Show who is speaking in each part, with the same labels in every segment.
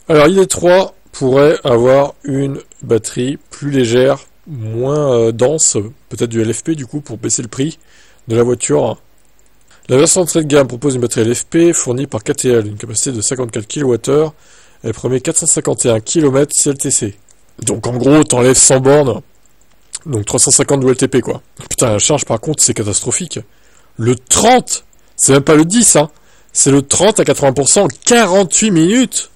Speaker 1: Alors ID3 pourrait avoir une batterie plus légère, moins dense, peut-être du LFP du coup pour baisser le prix de la voiture. La version entrée de gamme propose une batterie LFP fournie par KTL, une capacité de 54 kWh, elle promet 451 km CLTC. Donc en gros, t'enlèves 100 bornes, donc 350 WLTP quoi. Putain, la charge par contre c'est catastrophique. Le 30, c'est même pas le 10 hein, c'est le 30 à 80% en 48 minutes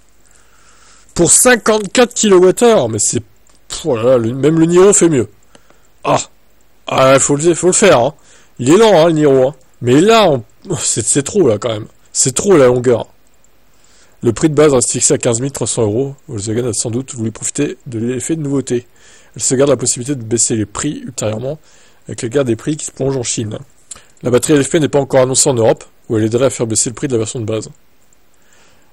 Speaker 1: pour 54 kWh, mais c'est... Oh là là, même le Niro fait mieux. Faut le faire hein. Il est lent hein, le Niro hein. Mais là, c'est trop là quand même. C'est trop la longueur. Le prix de base reste fixé à 15 300 €. Volkswagen a sans doute voulu profiter de l'effet de nouveauté. Elle se garde la possibilité de baisser les prix ultérieurement avec la guerre des prix qui se plonge en Chine. La batterie LFP n'est pas encore annoncée en Europe, où elle aiderait à faire baisser le prix de la version de base.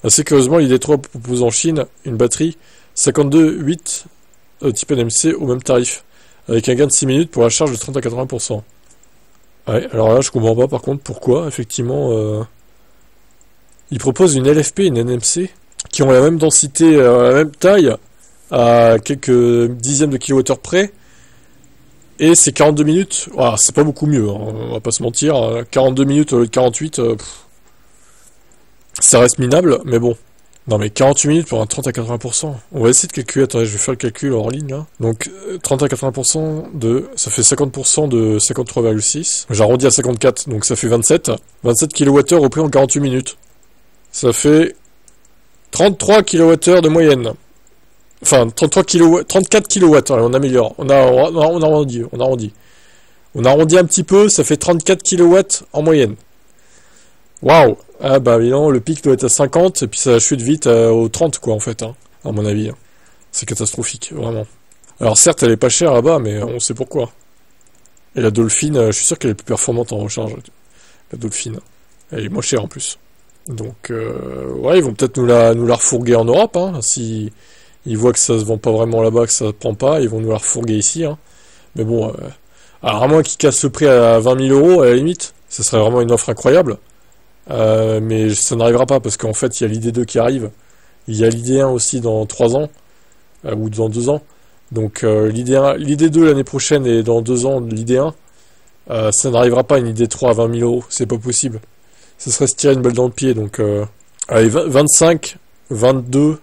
Speaker 1: Assez curieusement, l'ID3 propose en Chine une batterie 52,8 type NMC au même tarif, avec un gain de 6 minutes pour la charge de 30 à 80%. Ouais, alors là je comprends pas par contre pourquoi, effectivement, ils proposent une LFP et une NMC qui ont la même densité, la même taille, à quelques dixièmes de kilowattheure près, et c'est 42 minutes, voilà, c'est pas beaucoup mieux, hein, on va pas se mentir, 42 minutes au lieu de 48, ça reste minable, mais bon. Non mais 48 minutes pour un 30 à 80%. On va essayer de calculer, attendez, je vais faire le calcul hors ligne là. Donc 30 à 80% ça fait 50% de 53,6. J'arrondis à 54, donc ça fait 27. 27 kWh au prix en 48 minutes. Ça fait 33 kWh de moyenne. Enfin 34 kW, allez, on améliore. On arrondit. On arrondit un petit peu, ça fait 34 kW en moyenne. Waouh! Ah bah évidemment, le pic doit être à 50, et puis ça chute vite au 30 quoi en fait, hein, à mon avis. C'est catastrophique, vraiment. Alors certes, elle est pas chère là-bas, mais on sait pourquoi. Et la Dolphin, je suis sûr qu'elle est plus performante en recharge. La Dolphin. Elle est moins chère en plus. Donc, ouais, ils vont peut-être nous la refourguer en Europe, hein, si ils voient que ça se vend pas vraiment là-bas, que ça ne prend pas, ils vont nous la refourguer ici, hein. Mais bon, alors à moins qu'ils cassent le prix à 20 000 € à la limite, ça serait vraiment une offre incroyable. Mais ça n'arrivera pas parce qu'en fait il y a l'ID2 qui arrive, il y a l'ID1 aussi dans 3 ans ou dans 2 ans, donc l'ID2 l'année prochaine et dans 2 ans l'ID1, ça n'arrivera pas une ID3 à 20 000 €, c'est pas possible, ça serait se tirer une balle dans le pied, donc allez 25, 22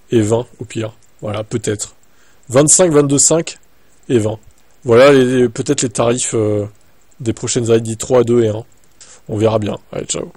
Speaker 1: et 20 au pire, voilà peut-être 25, 22, 5 et 20, voilà peut-être les tarifs des prochaines ID3, 2 et 1. On verra bien. Allez, ciao.